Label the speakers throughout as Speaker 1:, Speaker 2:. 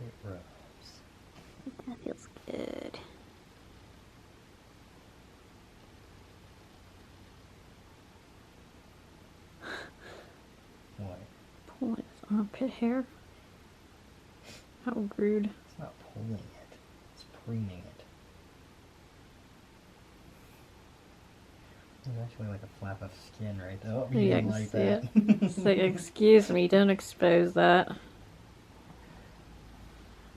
Speaker 1: It rubs.
Speaker 2: That feels good.
Speaker 1: What?
Speaker 2: Pulling his armpit hair. How rude.
Speaker 1: It's not pulling it. It's preening it. There's actually like a flap of skin right there. Oh, you
Speaker 2: Yeah, I
Speaker 1: didn't
Speaker 2: can
Speaker 1: like
Speaker 2: see
Speaker 1: that.
Speaker 2: it. Say, excuse me, don't expose that.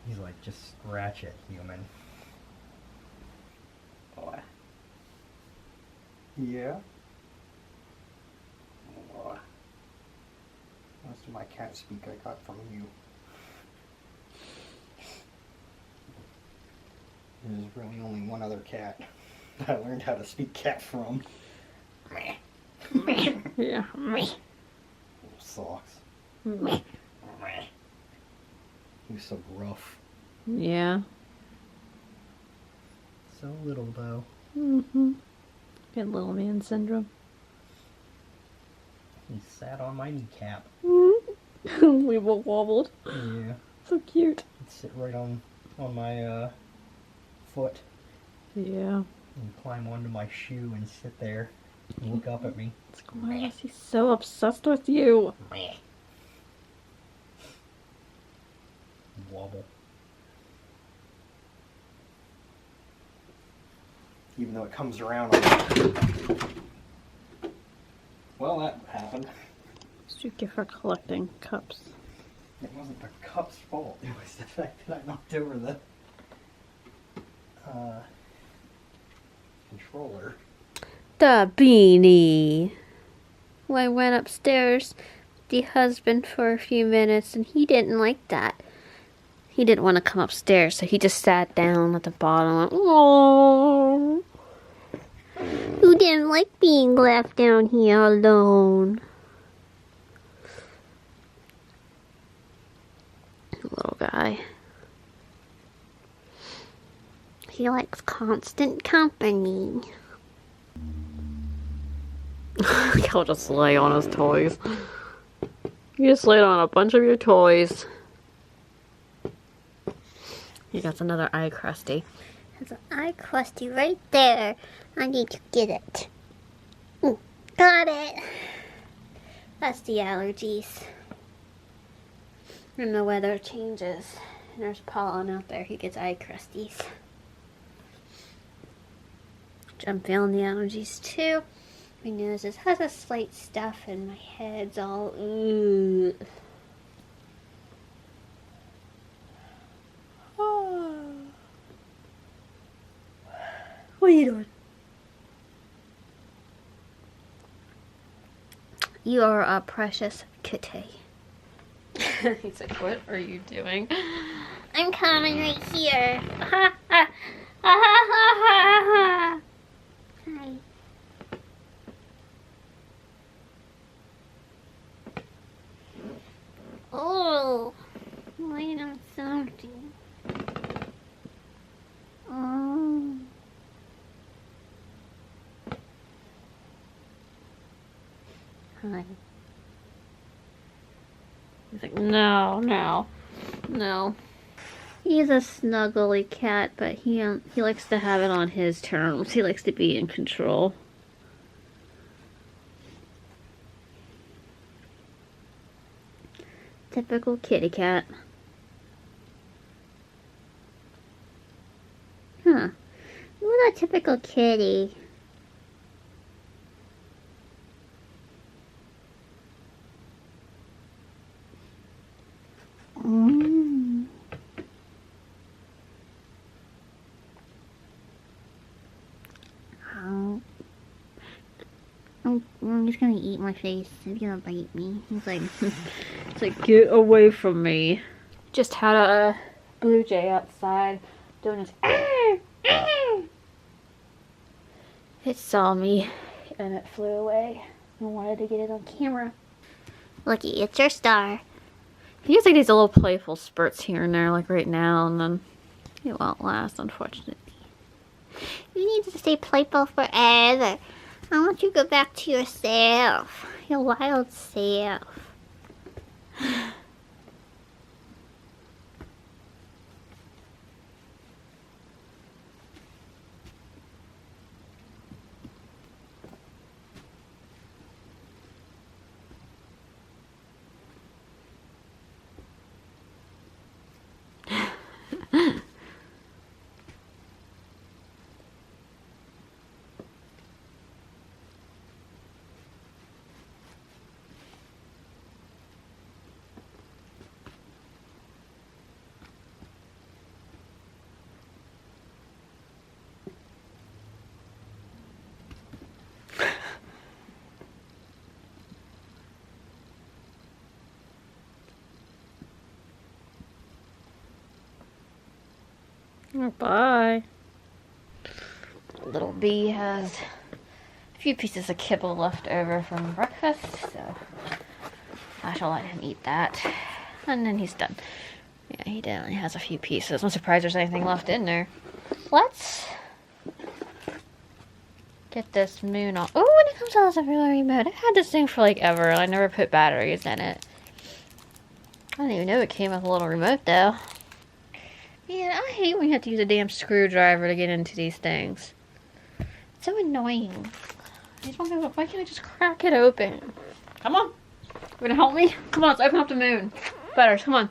Speaker 1: He's like, just scratch it, human.
Speaker 2: Boy.
Speaker 1: Yeah? Most of my cat speak I got from you. There's really only one other cat I learned how to speak cat from. Meh.
Speaker 2: Meh. Yeah, meh.
Speaker 1: Socks.
Speaker 2: Meh.
Speaker 1: Meh. He was so rough.
Speaker 2: Yeah.
Speaker 1: So little though.
Speaker 2: Mm-hmm. Get little man syndrome.
Speaker 1: He sat on my kneecap.
Speaker 2: We both wobbled.
Speaker 1: Yeah.
Speaker 2: So cute.
Speaker 1: He'd sit right on my foot.
Speaker 2: Yeah.
Speaker 1: And climb onto my shoe and sit there and look up at me.
Speaker 2: Squirrels, he's so obsessed with you.
Speaker 1: Meh. Wobble. Even though it comes around well, that happened.
Speaker 2: What's your gift for collecting cups?
Speaker 1: It wasn't the cup's fault. It was the fact that I knocked over the controller.
Speaker 2: The beanie. Well, I went upstairs with the husband for a few minutes and he didn't like that. He didn't want to come upstairs, so he just sat down at the bottom and went, "Aww. Who didn't like being left down here alone?" Little guy. He likes constant company. He'll just lay on his toys. You just laid on a bunch of your toys. He got another eye crusty. There's an eye crusty right there. I need to get it. Ooh, got it. That's the allergies. When the weather changes and there's pollen out there, he gets eye crusties. Which I'm feeling the allergies too. My nose has a slight stuff and my head's all ugh. What are you doing? You are a precious kitty. He's like, what are you doing? I'm coming right here. Ha ha ha ha ha ha. Hi. Oh, wait on something. Oh. Hi. He's like, no, no, no. He's a snuggly cat, but he likes to have it on his terms. He likes to be in control. Typical kitty cat. Huh. What a typical kitty. Mm. Oh, he's gonna eat my face. He's gonna bite me. He's like, it's like, get away from me. Just had a blue jay outside doing his. It saw me and it flew away. I wanted to get it on camera. Looky, it's your star. He has like these little playful spurts here and there, like right now, and then it won't last, unfortunately. You need to stay playful forever. I want you to go back to yourself, your wild self. Oh, bye. Little bee has a few pieces of kibble left over from breakfast, so I shall let him eat that. And then he's done. Yeah, he definitely has a few pieces. I'm surprised there's anything left in there. Let's get this moon off. Oh, and it comes out as a real remote. I've had this thing for like ever, and I never put batteries in it. I didn't even know it came with a little remote, though. Man, I hate when you have to use a damn screwdriver to get into these things. It's so annoying. Why can't I just crack it open? Come on. You gonna help me? Come on, let's open up the moon. Butters, come on.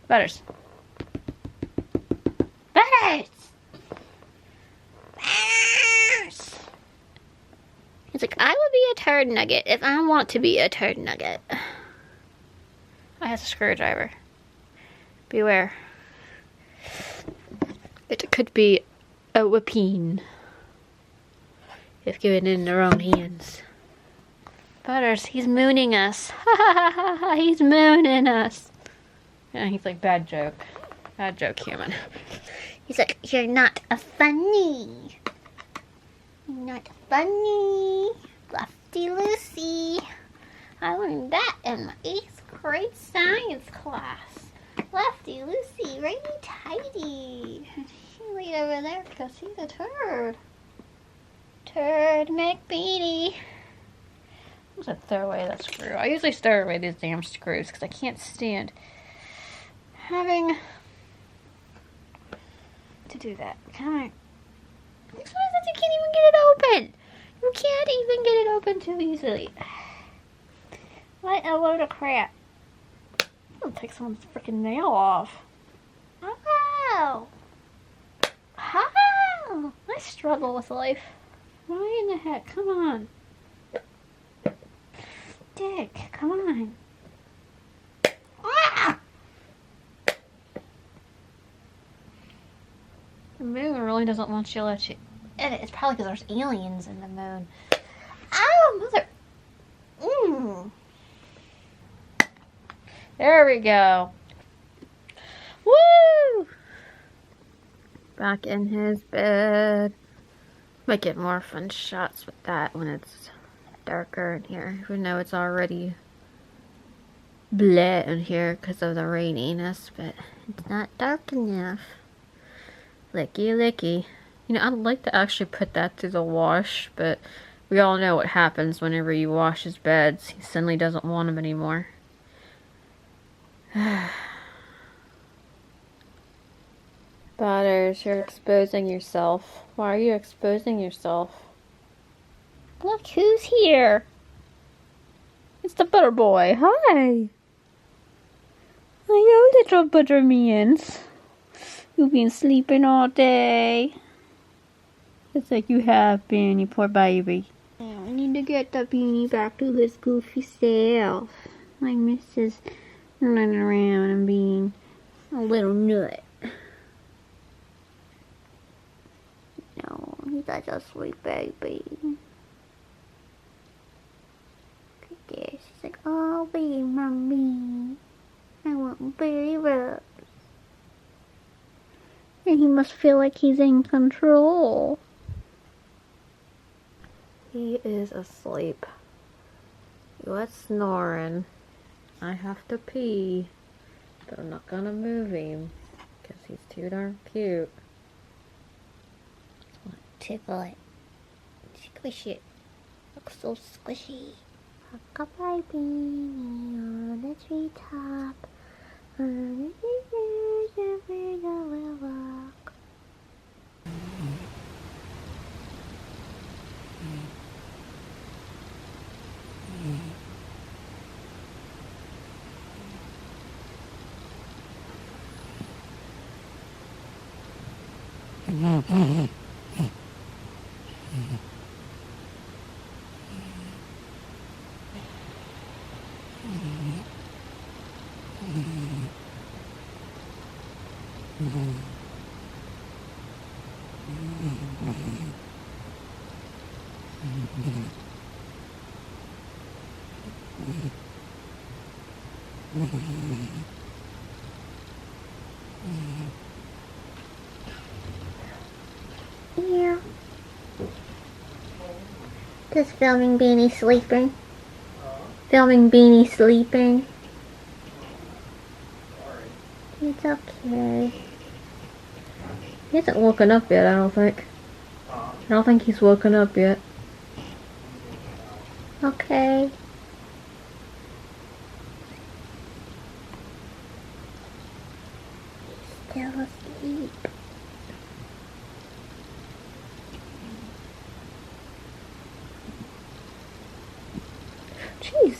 Speaker 2: Butters. Butters! Butters! He's like, I will be a turd nugget if I want to be a turd nugget. I have a screwdriver. Beware. It could be a whipping if given in the wrong hands. Butters, he's mooning us. He's mooning us. Yeah, he's like, bad joke. Bad joke, human. He's like, you're not funny. You're not funny. Lefty Lucy. I learned that in my 8th grade science class. Lefty Lucy, righty tighty. He laid over there because he's a turd. Turd McBeady. I'm gonna throw away that screw. I usually throw away these damn screws because I can't stand having to do that. Come on. This one says you can't even get it open. You can't even get it open too easily. What a load of crap. I'm gonna take someone's freaking nail off. Oh! How? I struggle with life. Why in the heck? Come on. Dick, come on. Ah! The moon really doesn't want you to let you in it. It's probably because there's aliens in the moon. Ow, mother. There we go. Woo! Back in his bed. Might get more fun shots with that when it's darker in here. Even though it's already bleh in here because of the raininess, but it's not dark enough. Licky licky. You know, I'd like to actually put that through the wash, but we all know what happens whenever you wash his beds. He suddenly doesn't want them anymore. Butters, you're exposing yourself. Why are you exposing yourself? Look who's here. It's the butter boy. Hi. Hello, little buttermans. You've been sleeping all day. It's like you have been, you poor baby. Oh, I need to get the beanie back to his goofy self. My missus running around and being a little nut. No, he's such a sweet baby. Look at this. She's like, oh, baby, mommy. I want berry rose. And he must feel like he's in control. He is asleep. What's snoring? I have to pee, but I'm not gonna move him because he's too darn cute. Just want to tickle it, squish it. Looks so squishy. Rock a baby on the treetop. On the bird will walk. Just filming Beanie sleeping. Filming Beanie sleeping. It's okay. He hasn't woken up yet, I don't think. I don't think he's woken up yet. Okay. He's still asleep. Jeez.